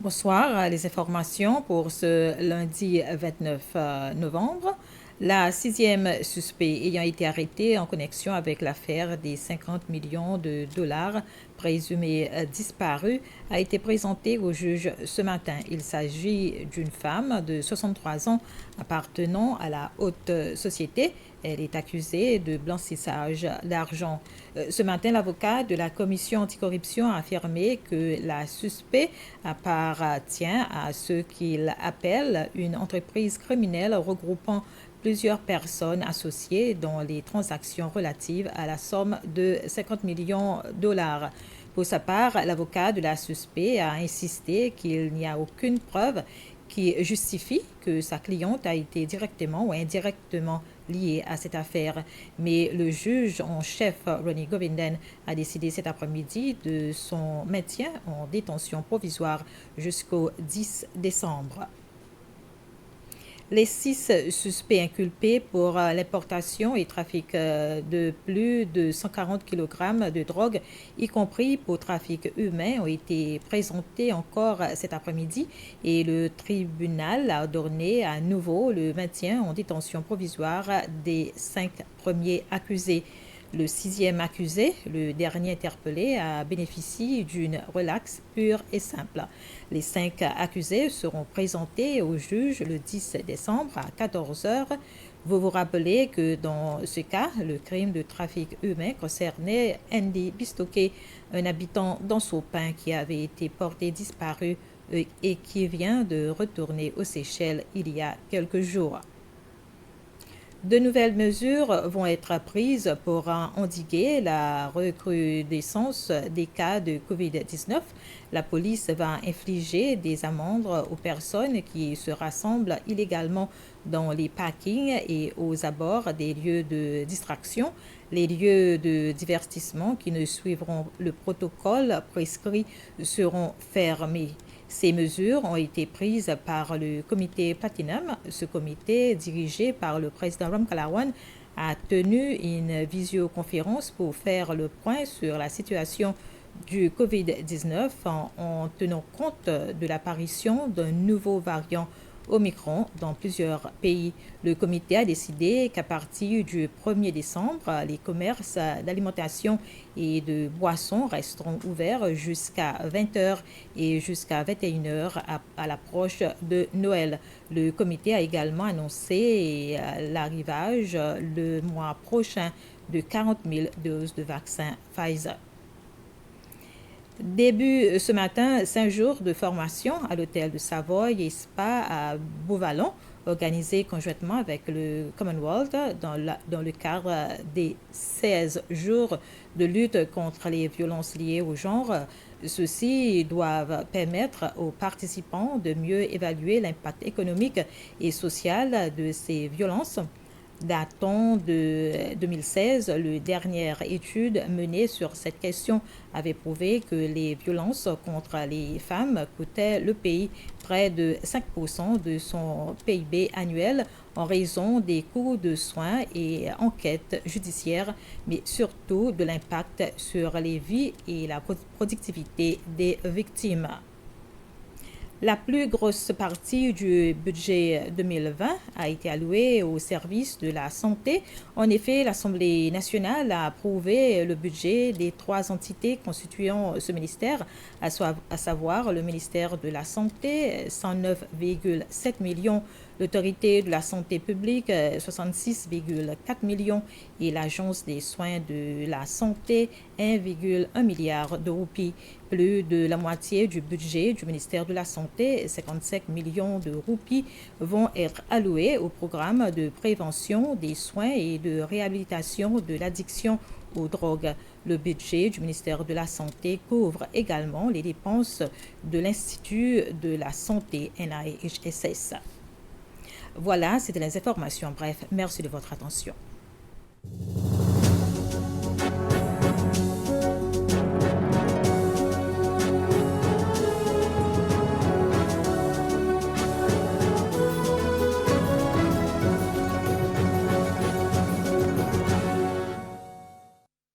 Bonsoir, les informations pour ce lundi 29 novembre. La sixième suspect ayant été arrêtée en connexion avec l'affaire des 50 millions de dollars présumés disparus a été présentée au juge ce matin. Il s'agit d'une femme de 63 ans appartenant à la haute société. Elle est accusée de blanchissage d'argent. Ce matin, l'avocat de la commission anticorruption a affirmé que la suspect appartient à ce qu'il appelle une entreprise criminelle regroupant plusieurs personnes associées dans les transactions relatives à la somme de 50 millions de dollars. Pour sa part, l'avocat de la suspect a insisté qu'il n'y a aucune preuve qui justifie que sa cliente a été directement ou indirectement liée à cette affaire. Mais le juge en chef, Ronnie Govinden, a décidé cet après-midi de son maintien en détention provisoire jusqu'au 10 décembre. Les 6 suspects inculpés pour l'importation et trafic de plus de 140 kg de drogue, y compris pour trafic humain, ont été présentés encore cet après-midi et le tribunal a ordonné à nouveau le maintien en détention provisoire des 5 premiers accusés. Le 6e accusé, le dernier interpellé, a bénéficié d'une relaxe pure et simple. Les 5 accusés seront présentés au juge le 10 décembre à 14 heures. Vous vous rappelez que dans ce cas, le crime de trafic humain concernait Andy Bistoke, un habitant d'Ansopin qui avait été porté disparu et qui vient de retourner aux Seychelles il y a quelques jours. De nouvelles mesures vont être prises pour endiguer la recrudescence des cas de COVID-19. La police va infliger des amendes aux personnes qui se rassemblent illégalement dans les parkings et aux abords des lieux de distraction. Les lieux de divertissement qui ne suivront le protocole prescrit seront fermés. Ces mesures ont été prises par le comité Platinum. Ce comité, dirigé par le président Ram Kalawan, a tenu une visioconférence pour faire le point sur la situation du COVID-19 en tenant compte de l'apparition d'un nouveau variant Omicron dans plusieurs pays. Le comité a décidé qu'à partir du 1er décembre, les commerces d'alimentation et de boissons resteront ouverts jusqu'à 20h et jusqu'à 21h à l'approche de Noël. Le comité a également annoncé l'arrivage le mois prochain de 40 000 doses de vaccin Pfizer. Début ce matin, 5 jours de formation à l'hôtel de Savoy et Spa à Beauvallon, organisé conjointement avec le Commonwealth dans le cadre des 16 jours de lutte contre les violences liées au genre. Ceux-ci doivent permettre aux participants de mieux évaluer l'impact économique et social de ces violences. Datant de 2016, la dernière étude menée sur cette question avait prouvé que les violences contre les femmes coûtaient le pays près de 5% de son PIB annuel en raison des coûts de soins et enquêtes judiciaires, mais surtout de l'impact sur les vies et la productivité des victimes. La plus grosse partie du budget 2020 a été allouée au service de la santé. En effet, l'Assemblée nationale a approuvé le budget des 3 entités constituant ce ministère, à savoir le ministère de la Santé, 109,7 millions, l'Autorité de la santé publique, 66,4 millions et l'Agence des soins de la santé, 1,1 milliard de roupies. Plus de la moitié du budget du ministère de la Santé, 55 millions de roupies, vont être alloués au programme de prévention des soins et de réhabilitation de l'addiction aux drogues. Le budget du ministère de la Santé couvre également les dépenses de l'Institut de la Santé, NIHSS. Voilà, c'était les informations. Bref, merci de votre attention.